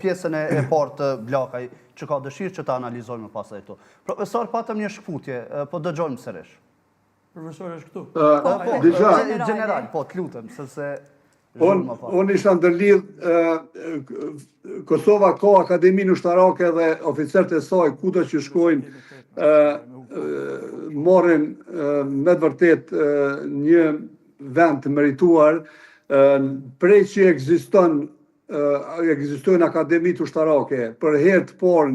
pjesën e parë të Bllakaj, që ka dëshirë që ta analizojmë pastaj këtu. Profesor, patëm një shkputje, po dëgjojmë sërish. Profesor është këtu? General, po, të lutem, sepse... Unë isha ndërlidh, Kosova ka akademinë ushtarake dhe oficerët e saj, kudo që shkojnë, morrin me vërtet një vend të merituar, prej që ekzistojnë akademitë ushtarake, për herë të parë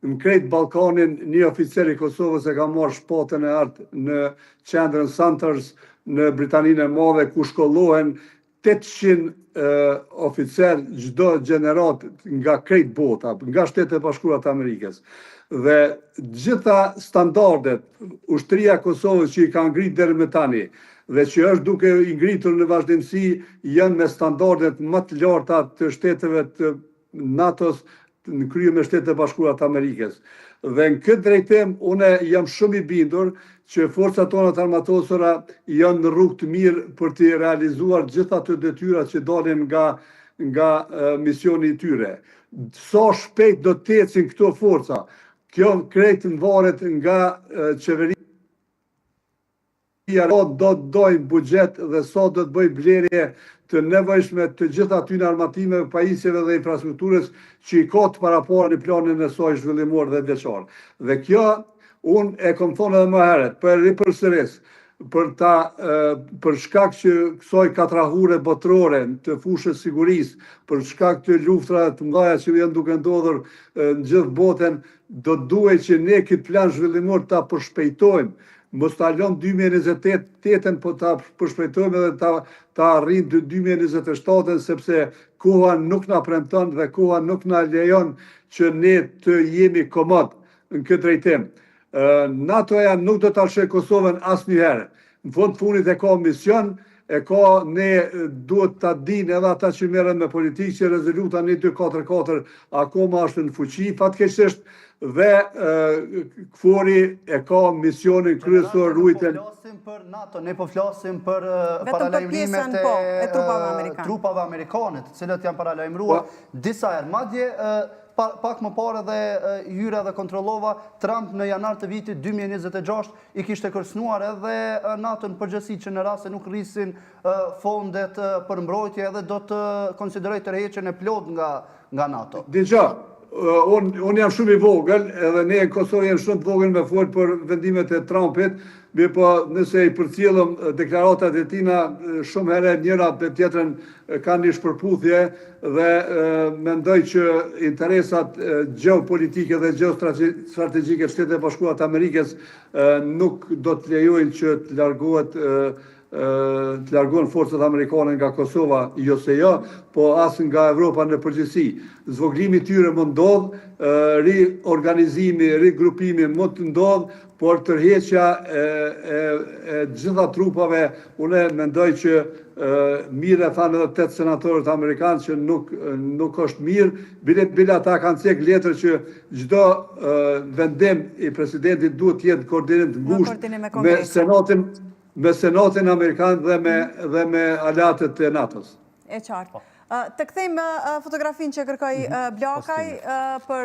në krejt Ballkanin, një oficer i Kosovës e ka marrë shpatën e artë në qendrën Sandhurst në Britaninë e Madhe, ku shkollohen 800 oficer çdo gjenerat nga krejt bota, nga Shtetet e Bashkuara të Amerikës. Dhe gjitha standardet ushtria e Kosovës që i ka ngritur deri më tani dhe që është duke i ngritur në vazhdimsi janë me standardet më të larta të shteteve të NATO-s në krye me Shtetet e Bashkuara të Amerikës. Dhe në këtë drejtim unë jam shumë i bindur që forcat tona të armatosura janë në rrugë të mirë për të realizuar gjitha të detyrat që dalin nga misioni i tyre. Sa shpejt do të ecin këto forca? Kjo krejt varet nga qeveria, do të dojnë buxhet dhe sa do të bëj blerje të nevojshme të gjitha atyre armatimeve, pajisjeve dhe infrastrukturës që i ka të paraparë në planin e saj zhvillimor dhe vjeçar. Dhe kjo unë e kom thonë edhe më herët, për ripërsëris, për shkak që kësaj katrahure botërore të fushës sigurisë, për shkak të luftrave të mëdha që janë duke ndodhur në gjithë botën, do duhet që ne këtë plan zhvillimor ta përshpejtojmë, mos ta lëm 2028-ën, po ta përshpejtojmë edhe ta arrijmë 2027-ën, sepse koha nuk na premton dhe koha nuk na lejon që ne të jemi komod në këtë drejtim. NATO-ja nuk do ta lëshojë Kosovën asnjëherë. Në fund të fundit e ka mision, ne duhet ta dinë edhe ata që merren me politikë që rezoluta 1244 akoma është në fuqi, fatkeqësisht, dhe KFOR-i e ka misionin kryesor ruajtjen. Ne po flasim për NATO, ne po flasim për paralajmërimet e trupave amerikane, të cilët janë paralajmëruar disa herë. Madje pak më parë dhe hyra dhe kontrollova, Trump në janar të vitit 2026 i kishte kërcënuar edhe NATO në përgjithësi që në rast se nuk rrisin fondet për mbrojtje edhe do të konsideroj tërheqjen e plot nga NATO. Unë jam shumë i vogël, edhe ne në Kosovë jam shumë të vogël me folë për vendimet e Trumpit, po nëse i përcjellëm deklaratat e tina shumë herë njëra për tjetrën kanë një shpërputhje dhe mendoj që interesat gjeopolitike dhe geostrategjike të Shtetet e Bashkuara të Amerikës nuk do të lejojnë që të largohen forcat amerikane nga Kosova, jo se jo, po as nga Evropa në përgjithësi. Zvoglimi tyre mund ndodh, riorganizimi, rigrupimi mund të ndodh, por tërheqja e gjitha trupave, unë mendoj që mirë e thanë edhe 8 senatorët amerikanë që nuk është mirë, bile ata kanë cek letër që çdo vendim i presidentit duhet të jetë koordinim të ngushtë me Senatin Amerikan dhe me alatët e NATO-s. E qartë. Të kthejmë fotografinë që kërkoi Bllakaj për